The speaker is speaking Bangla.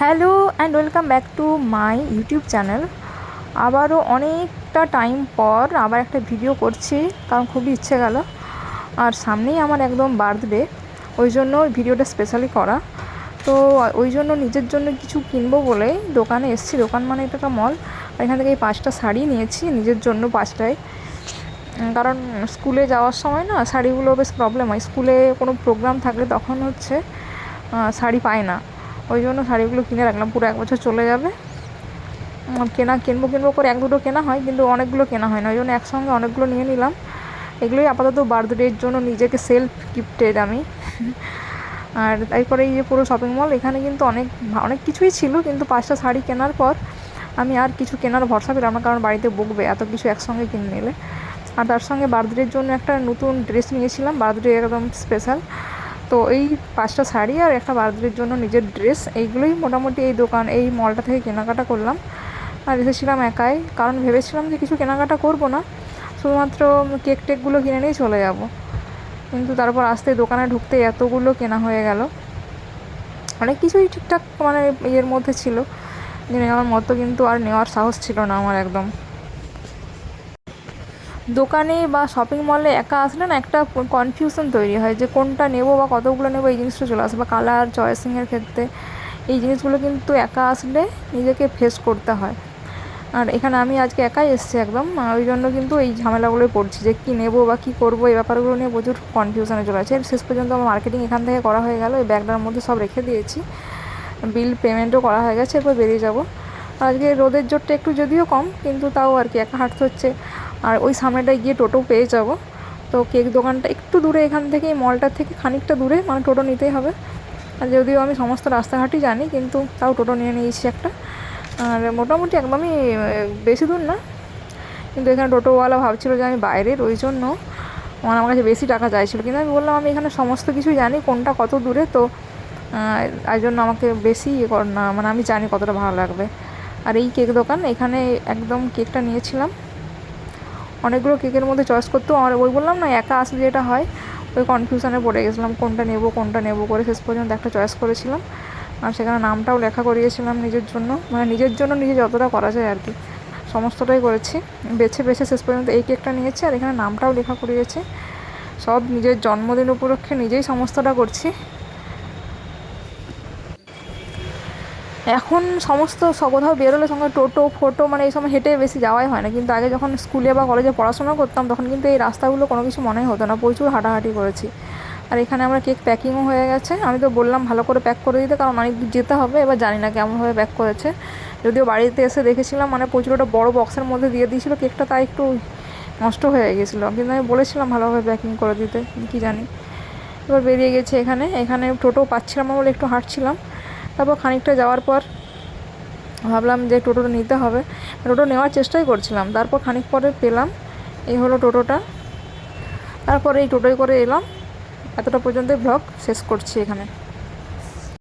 Hello and welcome back to my YouTube channel. আবারও অনেকটা টাইম পর আবার একটা ভিডিও করছি, কারণ খুবই ইচ্ছে গেল। আর সামনেই আমার একদম বার্থডে, ওই জন্য ভিডিওটা স্পেশালি করা। তো ওই জন্য নিজের জন্য কিছু কিনবো বলে দোকানে এসেছি। দোকান মানে এটা একটা মল। আর এখান থেকে এই 5টা শাড়ি নিয়েছি নিজের জন্য, 5টায়। কারণ স্কুলে যাওয়ার সময় না শাড়িগুলো বেশ প্রবলেম হয়। স্কুলে কোনো প্রোগ্রাম থাকলে তখন হচ্ছে শাড়ি পায় না, ওই জন্য শাড়িগুলো কিনে রাখলাম। পুরো 1 বছর চলে যাবে। কিনবো করে 1-2টো কেনা হয়, কিন্তু অনেকগুলো কেনা হয় না, ওই জন্য একসঙ্গে অনেকগুলো নিয়ে নিলাম। এগুলোই আপাতত বার্থডের জন্য নিজেকে সেলফ গিফটেড আমি। আর তারপরে এই যে পুরো শপিং মল, এখানে কিন্তু অনেক কিছুই ছিল, কিন্তু 5টা শাড়ি কেনার পর আমি আর কিছু কেনার ভরসা পেলাম না, কারণ বাড়িতে বকবে এত কিছু একসঙ্গে কিনে নিলে। আর তার সঙ্গে বার্থডের জন্য একটা নতুন ড্রেস নিয়েছিলাম, বার্থডে একদম স্পেশাল। তো এই 5টা শাড়ি আর একটা বার্থডের জন্য নিজের ড্রেস, এইগুলোই মোটামুটি এই মলটা থেকে কেনাকাটা করলাম। আর এসেছিলাম একাই, কারণ ভেবেছিলাম যে কিছু কেনাকাটা করব না, শুধুমাত্র টেকগুলো কিনে নিয়ে চলে যাব। কিন্তু তারপর আসতে দোকানে ঢুকতে এতগুলো কেনা হয়ে গেল। অনেক কিছুই ঠিকঠাক মানে ইয়ের মধ্যে ছিল, নেওয়ার মতো, কিন্তু আর নেওয়ার সাহস ছিল না আমার একদম। দোকানে বা শপিং মলে একা আসলে না একটা কনফিউশন তৈরি হয় যে কোনটা নেব বা কতগুলো নেব, এই জিনিসটা চলে আসে। বা কালার চয়েসিংয়ের ক্ষেত্রে এই জিনিসগুলো কিন্তু একা আসলে নিজেকে ফেস করতে হয়। আর এখানে আমি আজকে একাই এসেছি একদম, ওই জন্য কিন্তু এই ঝামেলাগুলোই পড়ছি যে কী নেব বা কী করবো, এই ব্যাপারগুলো নিয়ে প্রচুর কনফিউশনে চলে আছে। শেষ পর্যন্ত আমার মার্কেটিং এখান থেকে করা হয়ে গেল, এই ব্যাগটার মধ্যে সব রেখে দিয়েছি, বিল পেমেন্টও করা হয়ে গেছে, এরপর বেরিয়ে যাব। আজকে রোদের জোরটা একটু যদিও কম, কিন্তু তাও আর কি একা হাঁটতে হচ্ছে। আর ওই সামনেটায় গিয়ে টোটো পেয়ে যাব। তো কেক দোকানটা একটু দূরে, এখান থেকে এই মলটার থেকে খানিকটা দূরে, মানে টোটো নিতেই হবে। আর যদিও আমি সমস্ত রাস্তাঘাটই জানি, কিন্তু তাও টোটো নিয়ে নিয়েছি একটা। আর মোটামুটি একদমই বেশি দূর না, কিন্তু এখানে টোটোওয়ালা ভাবছিল যে আমি বাইরের, ওই জন্য মানে আমার কাছে বেশি টাকা চাইছিলো। কিন্তু আমি বললাম আমি এখানে সমস্ত কিছুই জানি, কোনটা কত দূরে, তো এই জন্য আমাকে বেশি ইয়ে কর না, মানে আমি জানি কতটা ভালো লাগবে। আর এই কেক দোকান, এখানে একদম কেকটা নিয়েছিলাম। অনেকগুলো কেকের মধ্যে চয়েস করতেও আমার, ওই বললাম না একা আসলে যেটা হয়, ওই কনফিউশনে পড়ে গেছিলাম কোনটা নেব করে শেষ পর্যন্ত একটা চয়েস করেছিলাম। আর সেখানে নামটাও লেখা করিয়েছিলাম নিজের জন্য, মানে নিজের জন্য নিজে যতটা করা যায় আর কি, সমস্তটাই করেছি। বেছে শেষ পর্যন্ত এই কেকটা নিয়েছি, আর এখানে নামটাও লেখা করিয়েছে। সব নিজের জন্মদিন উপলক্ষে নিজেই সমস্তটা করছি। এখন কোথাও বেরোলে সঙ্গে টোটো ফোটো, মানে এই সময় হেঁটে বেশি যাওয়াই হয় না। কিন্তু আগে যখন স্কুলে বা কলেজে পড়াশোনা করতাম, তখন কিন্তু এই রাস্তাগুলো কোনো কিছু মনেই হতো না, প্রচুর হাঁটাহাঁটি করেছি। আর এখানে আমার কেক প্যাকিংও হয়ে গেছে, আমি তো বললাম ভালো করে প্যাক করে দিতে, কারণ অনেক দূর যেতে হবে। এবার জানি না কেমনভাবে প্যাক করেছে, যদিও বাড়িতে এসে দেখেছিলাম মানে প্রচুর একটা বড়ো বক্সের মধ্যে দিয়ে দিয়েছিলো কেকটা, তাই একটু নষ্ট হয়ে গেছিলো। কিন্তু আমি বলেছিলাম ভালোভাবে প্যাকিং করে দিতে, কী জানি। এবার বেরিয়ে গেছে। এখানে টোটো পাচ্ছিলাম না বলে একটু হাঁটছিলাম। তারপর খানিকটা যাওয়ার পর ভাবলাম যে টোটোটা নিতে হবে, টোটো নেওয়ার চেষ্টাই করছিলাম। তারপর খানিক পরে পেলাম, এই হলো টোটোটা। তারপর এই টোটোয় করে এলাম। এতটা পর্যন্তই ব্লগ শেষ করছি এখানে।